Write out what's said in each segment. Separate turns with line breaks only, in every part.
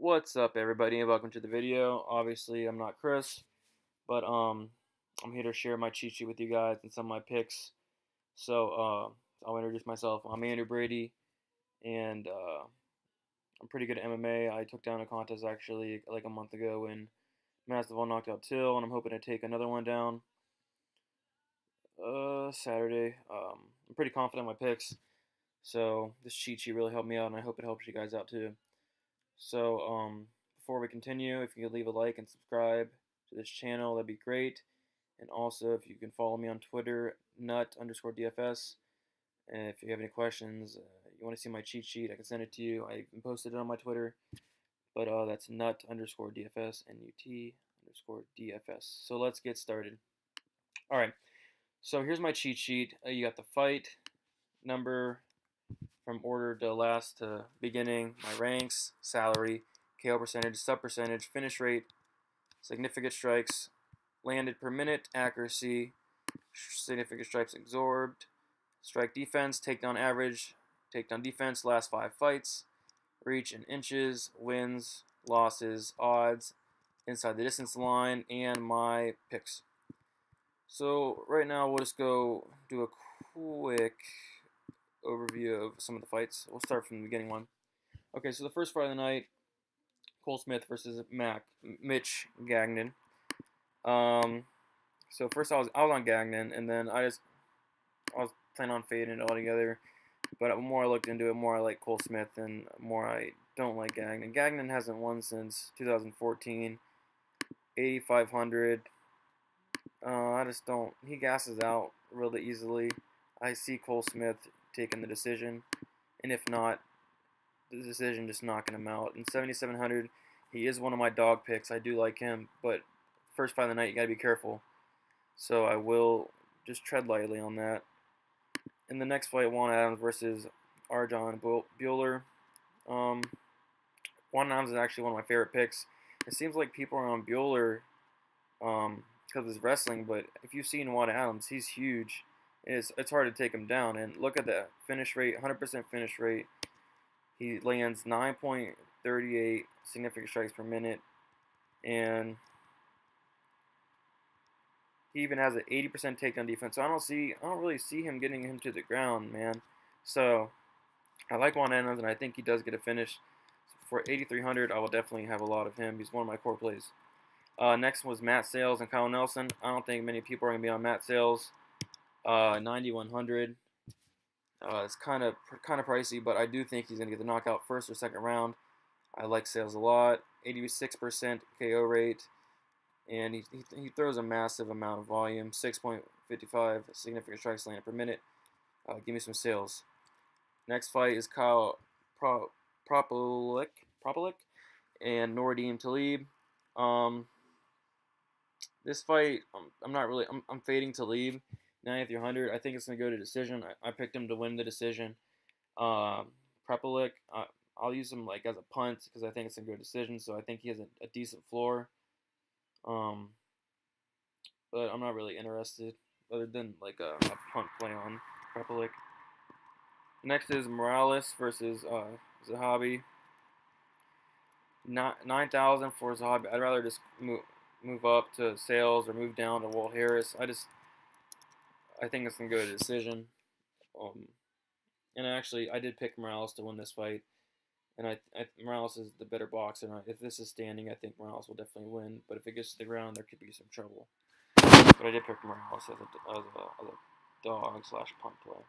What's up, everybody, and welcome to the video. Obviously, I'm not Chris, but I'm here to share my cheat sheet with you guys and some of my picks. So I'll introduce myself. I'm Andrew Brady, and I'm pretty good at MMA. I took down a contest actually like a month ago when Masvidal knocked out Till, and I'm hoping to take another one down Saturday. I'm pretty confident in my picks, so this cheat sheet really helped me out, and I hope it helps you guys out too. So, before we continue, if you could leave a like and subscribe to this channel, that'd be great. And also, if you can follow me on Twitter, nut_DFS. And if you have any questions, you want to see my cheat sheet, I can send it to you. I even posted it on my Twitter. But that's nut_DFS, NUT_DFS. So let's get started. All right. So here's my cheat sheet. You got the fight number from order to last to beginning, my ranks, salary, KO percentage, sub percentage, finish rate, significant strikes, landed per minute, accuracy, significant strikes absorbed, strike defense, takedown average, takedown defense, last 5 fights, reach in inches, wins, losses, odds, inside the distance line, and my picks. So right now we'll just go do a quick overview of some of the fights. We'll start from the beginning one. Okay, so the first fight of the night, Cole Smith versus Mitch Gagnon. So first I was on Gagnon, and then I was planning on fading it altogether. But the more I looked into it, the more I like Cole Smith, and the more I don't like Gagnon. Gagnon hasn't won since 2014, 8,500. I just don't. He gasses out really easily. I see Cole Smith taking the decision, and if not, the decision just knocking him out. In 7,700, he is one of my dog picks. I do like him, but first fight of the night, you gotta be careful. So I will just tread lightly on that. In the next fight, Juan Adams versus Arjan Bueller. Juan Adams is actually one of my favorite picks. It seems like people are on Bueller because of his wrestling, but if you've seen Juan Adams, he's huge. It's hard to take him down. And look at that finish rate, 100% finish rate. He lands 9.38 significant strikes per minute, and he even has an 80% takedown defense. So I don't really see him getting him to the ground, man. So I like Juan Adams, and I think he does get a finish. For 8,300, I will definitely have a lot of him. He's one of my core plays. Next was Matt Sales and Kyle Nelson. I don't think many people are gonna be on Matt Sales. 9,100. It's kind of pricey, but I do think he's gonna get the knockout first or second round. I like Sales a lot. 86% KO rate, and he throws a massive amount of volume. 6.55 significant strikes landed per minute. Give me some Sales. Next fight is Kyle Propolik and Noordeem Talib. This fight, I'm fading Talib. 9,300. I think it's going to go to decision. I picked him to win the decision. Propolik, I'll use him like as a punt because I think it's going to go to decision. So I think he has a decent floor. But I'm not really interested other than like a punt play on Propolik. Next is Morales versus Zahabi. 9,000 for Zahabi. I'd rather just move up to Sales or move down to Walt Harris. I think it's going to go to decision. And actually, I did pick Morales to win this fight. And Morales is the better boxer. And if this is standing, I think Morales will definitely win. But if it gets to the ground, there could be some trouble. But I did pick Morales as a dog/punt play.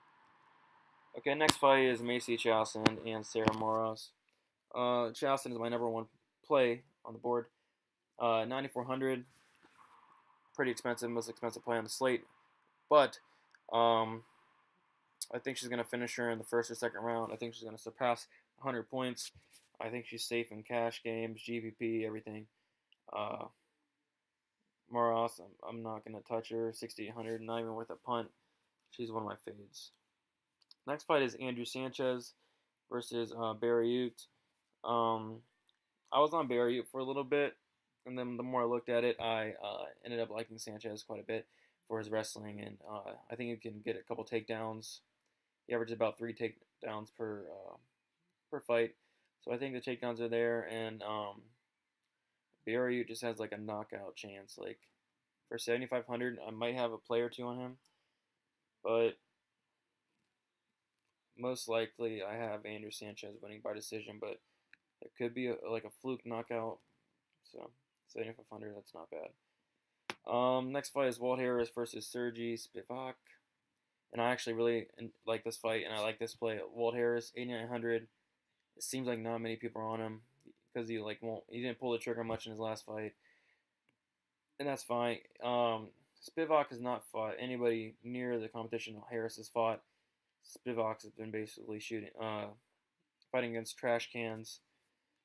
Okay, next fight is Macy Chiasson and Sarah Moras. Chiasson is my number one play on the board. 9,400. Pretty expensive, most expensive play on the slate. But I think she's going to finish her in the first or second round. I think she's going to surpass 100 points. I think she's safe in cash games, GPP, everything. Moras, I'm not going to touch her. 6,800, not even worth a punt. She's one of my fades. Next fight is Andrew Sanchez versus Barry Ute. I was on Barry Ute for a little bit, and then the more I looked at it, I ended up liking Sanchez quite a bit for his wrestling, and I think he can get a couple takedowns. He averages about 3 takedowns per fight. So I think the takedowns are there, and BRU just has like a knockout chance. Like for 7,500, I might have a play or two on him, but most likely I have Andrew Sanchez winning by decision. But it could be like a fluke knockout. So 7,500, that's not bad. Next fight is Walt Harris versus Sergey Spivak, and I actually really like this fight, and I like this play. Walt Harris 8,900. It seems like not many people are on him because he didn't pull the trigger much in his last fight, and that's fine. Spivak has not fought anybody near the competition Harris has fought. Spivak has been basically fighting against trash cans.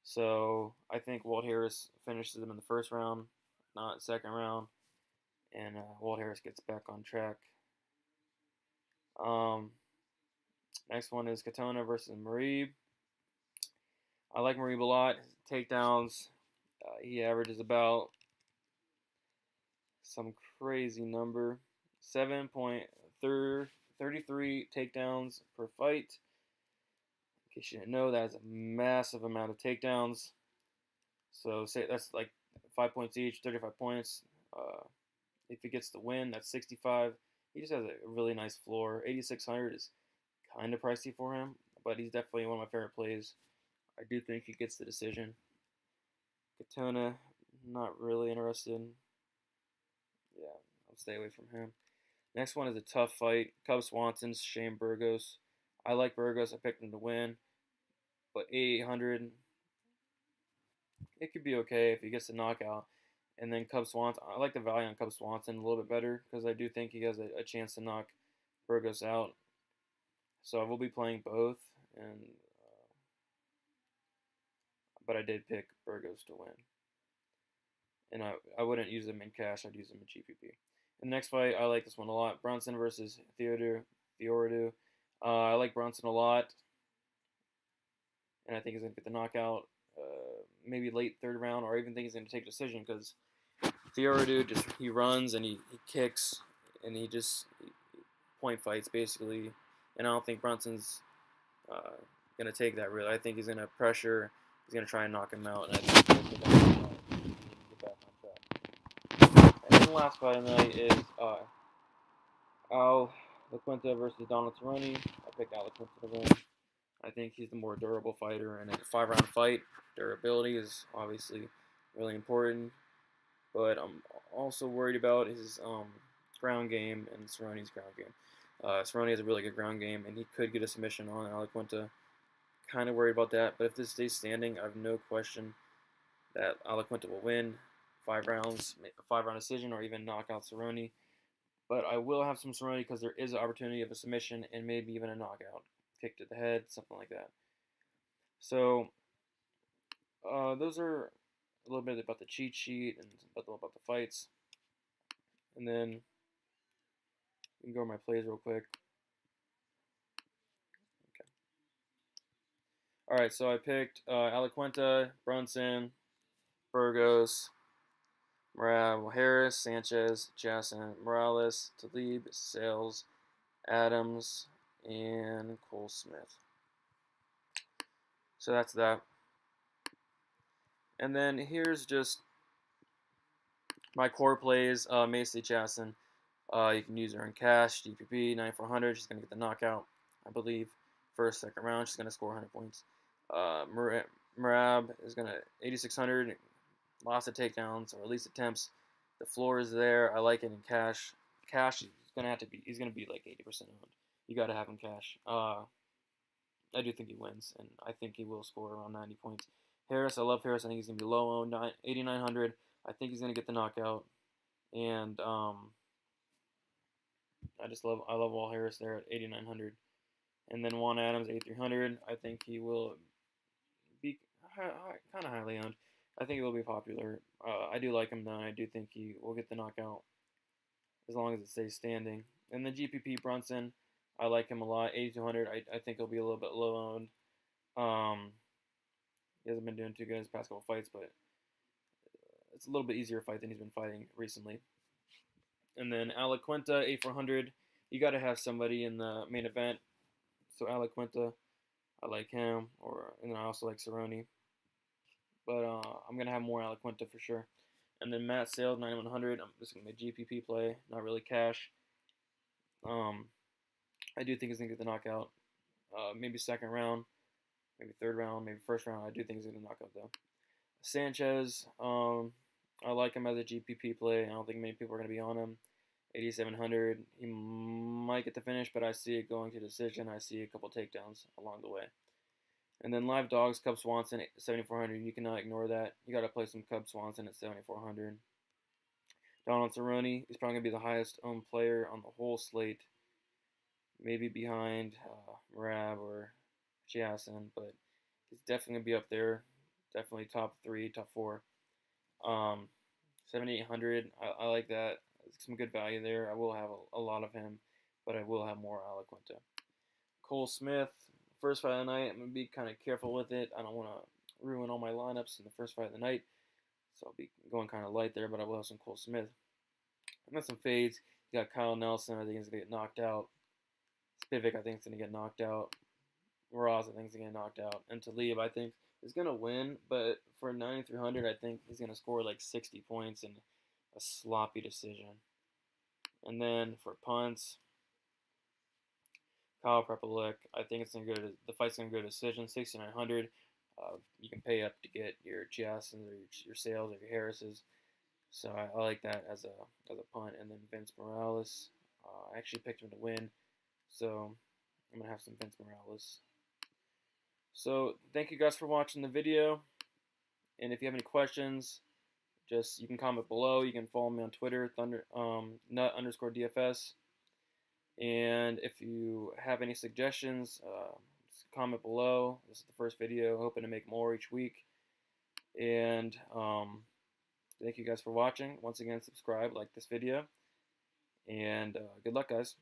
So I think Walt Harris finishes him in the first round, not second round, and Walt Harris gets back on track. Next one is Katona versus Marib. I like Marib a lot. His takedowns, he averages about some crazy number, 7.33 takedowns per fight. In case you didn't know, that is a massive amount of takedowns. So say that's like 5 points each, 35 points. If he gets the win, that's 65. He just has a really nice floor. 8,600 is kind of pricey for him, but he's definitely one of my favorite plays. I do think he gets the decision. Katona, not really interested. Yeah, I'll stay away from him. Next one is a tough fight. Cub Swanson, Shane Burgos. I like Burgos. I picked him to win, but 8,800, it could be okay if he gets the knockout. And then Cub Swanson, I like the value on Cub Swanson a little bit better because I do think he has a chance to knock Burgos out. So I will be playing both, and but I did pick Burgos to win. And I wouldn't use him in cash. I'd use him in GPP. In the next fight, I like this one a lot. Brunson versus Theodorou. I like Brunson a lot, and I think he's going to get the knockout. Maybe late third round, or even think he's going to take a decision because Theodorou he runs and he kicks and he point fights basically. And I don't think Brunson's going to take that really. I think he's going to pressure. He's going to try and knock him out, and I think he'll get back on track. And then the last fight of the night is Al LaQuinta versus Donald Cerrone. I picked Al LaQuinta to win. I think he's the more durable fighter, and in a 5-round fight, durability is obviously really important. But I'm also worried about his ground game and Cerrone's ground game. Cerrone has a really good ground game, and he could get a submission on Al LaQuinta. Kind of worried about that, but if this stays standing, I have no question that Al LaQuinta will win 5 rounds, a 5-round decision, or even knock out Cerrone. But I will have some Cerrone because there is an opportunity of a submission and maybe even a knockout. Kick to the head, something like that. So those are a little bit about the cheat sheet and about the fights. And then we can go over my plays real quick. Okay. All right, so I picked Al LaQuinta, Brunson, Burgos, Morales, Harris, Sanchez, Jason, Morales, Talib, Sales, Adams, and Cole Smith. So that's that. And then here's just my core plays. Macy Jason. You can use her in cash, DPP, 9,400. She's going to get the knockout, I believe. First, second round, she's going to score 100 points. Marab is going to 8,600. Lots of takedowns, or at least attempts. The floor is there. I like it in cash. Cash is going to have to be, he's going to be like 80% owned. You got to have him cash. I do think he wins, and I think he will score around 90 points. Harris, I love Harris. I think he's going to be low owned, 8,900. I think he's going to get the knockout. And I love Walt Harris there at 8,900. And then Juan Adams, 8,300. I think he will be kind of highly owned. I think he will be popular. I do like him though. I do think he will get the knockout as long as it stays standing. And the GPP Brunson, I like him a lot. 8,200. I think he'll be a little bit low owned. He hasn't been doing too good in his past couple fights, but it's a little bit easier fight than he's been fighting recently. And then Al LaQuinta, 8,400. You got to have somebody in the main event. So Al LaQuinta, I like him, and then I also like Cerrone. But I'm gonna have more Alaquinta for sure. And then Matt Sales 9100. I'm just gonna make GPP play, not really cash. Um, I do think he's gonna get the knockout. Maybe second round, maybe third round, maybe first round. I do think he's gonna knock out though. Sanchez, I like him as a GPP play. I don't think many people are gonna be on him. 8,700. He might get the finish, but I see it going to decision. I see a couple takedowns along the way. And then live dogs, Cub Swanson, 7,400. You cannot ignore that. You got to play some Cub Swanson at 7,400. Donald Cerrone is probably going to be the highest owned player on the whole slate. Maybe behind Marab or Chiasen, but he's definitely going to be up there. Definitely top 3, top 4. 7,800. I like that. Some good value there. I will have a lot of him, but I will have more Alaquinta. Cole Smith, first fight of the night. I'm going to be kind of careful with it. I don't want to ruin all my lineups in the first fight of the night, so I'll be going kind of light there, but I will have some Cole Smith. I got some fades. You got Kyle Nelson. I think he's going to get knocked out. Spivak, I think, is going to get knocked out. Ross, I think, is going to get knocked out. And Talib, I think, is going to win, but for 9,300, I think he's going to score like 60 points in a sloppy decision. And then for punts, Kyle Prepelic, I think it's going to go to the fight's going to go to decision, 6,900. You can pay up to get your Chiasons or your Sales or your Harrises. So I like that as a punt. And then Vince Morales, I actually picked him to win, so I'm gonna have some Vince Morales. So thank you guys for watching the video. And if you have any questions, you can comment below. You can follow me on Twitter, nut_DFS. And if you have any suggestions, comment below. This is the first video. Hoping to make more each week. And thank you guys for watching. Once again, subscribe, like this video. And good luck, guys.